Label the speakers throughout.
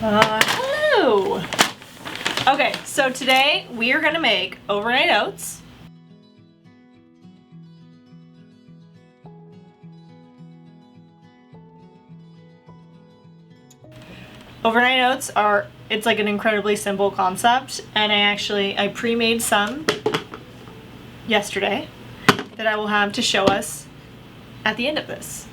Speaker 1: Hello! Okay, so today we are gonna make overnight oats. Overnight oats it's like an incredibly simple concept, and I pre-made some yesterday that I will have to show us at the end of this.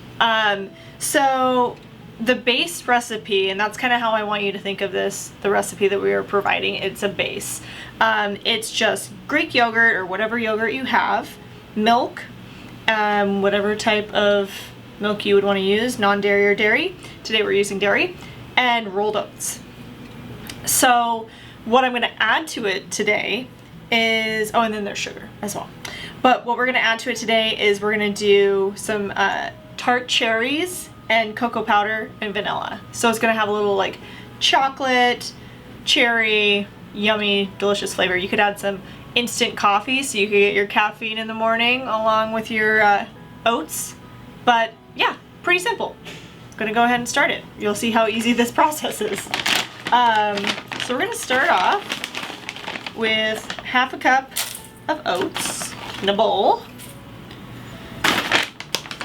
Speaker 1: So the base recipe, and that's kind of how I want you to think of this, the recipe that we are providing, it's a base. It's just Greek yogurt or whatever yogurt you have, milk, whatever type of milk you would want to use, non-dairy or dairy. Today we're using dairy, and rolled oats. So what I'm going to add to it today is, oh, and then there's sugar as well. But what we're going to add to it today is we're going to do some tart cherries and cocoa powder and vanilla. So it's going to have a little like chocolate, cherry, yummy, delicious flavor. You could add some instant coffee so you could get your caffeine in the morning along with your oats. But yeah, pretty simple. I'm going to go ahead and start it. You'll see how easy this process is. So we're going to start off with half a cup of oats in a bowl.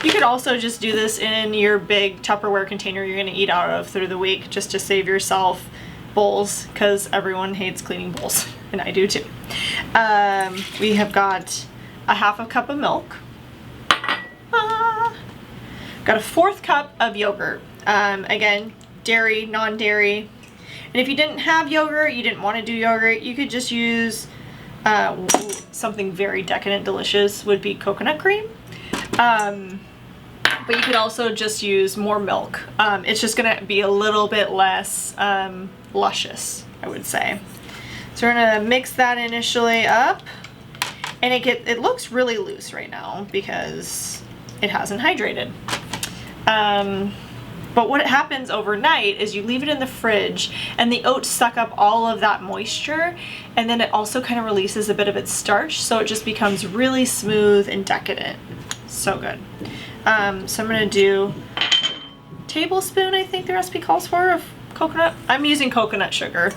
Speaker 1: You could also just do this in your big Tupperware container you're going to eat out of through the week, just to save yourself bowls, because everyone hates cleaning bowls, and I do too. We have got a half a cup of milk. Got a 1/4 cup of yogurt. Again, dairy, non-dairy. And if you didn't have yogurt, you didn't want to do yogurt, you could just use something very decadent, delicious would be coconut cream. But you could also just use more milk. It's just gonna be a little bit less luscious, I would say. So we're gonna mix that initially up, and it looks really loose right now because it hasn't hydrated. But what happens overnight is you leave it in the fridge and the oats suck up all of that moisture, and then it also kind of releases a bit of its starch, so it just becomes really smooth and decadent. So good. So I'm going to do a tablespoon, I think the recipe calls for, of coconut. I'm using coconut sugar.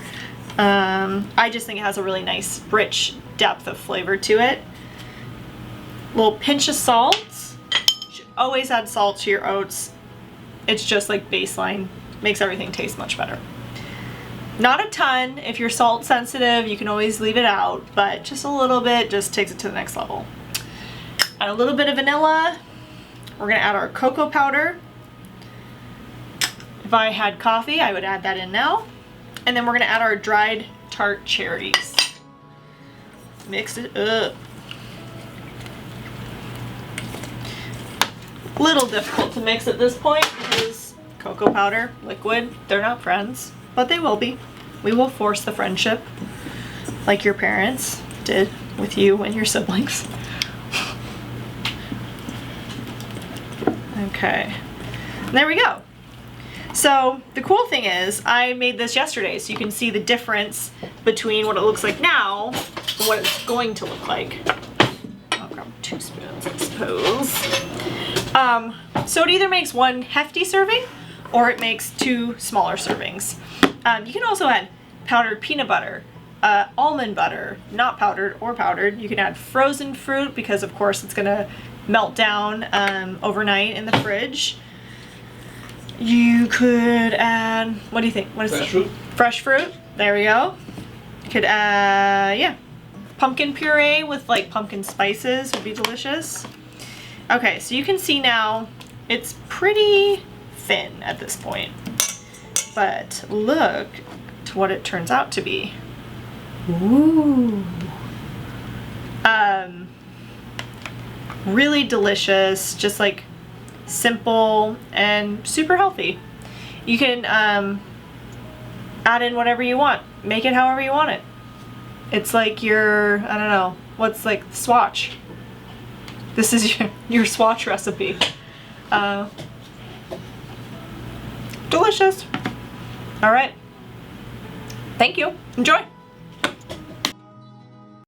Speaker 1: I just think it has a really nice, rich depth of flavor to it. A little pinch of salt. You should always add salt to your oats. It's just like baseline, makes everything taste much better. Not a ton. If you're salt sensitive, you can always leave it out, but just a little bit just takes it to the next level. Add a little bit of vanilla. We're gonna add our cocoa powder. If I had coffee, I would add that in now. And then we're gonna add our dried tart cherries. Mix it up. Little difficult to mix at this point because cocoa powder, liquid, they're not friends, but they will be. We will force the friendship like your parents did with you and your siblings. Okay, there we go. So the cool thing is I made this yesterday, so you can see the difference between what it looks like now and what it's going to look like. I'll grab 2 spoons, I suppose. So it either makes one hefty serving or it makes 2 smaller servings. You can also add powdered peanut butter, almond butter, not powdered or powdered. You can add frozen fruit because of course it's gonna melt down overnight in the fridge. You could add, what do you think? What is
Speaker 2: Fresh fruit.
Speaker 1: Fresh fruit, there we go. You could add, yeah, pumpkin puree with like pumpkin spices would be delicious. Okay, so you can see now it's pretty thin at this point, but look to what it turns out to be. Ooh. Really delicious, just like simple and super healthy. You can add in whatever you want, make it however you want it. It's like your, I don't know, what's like swatch. This is your swatch recipe. Delicious. All right. Thank you. Enjoy.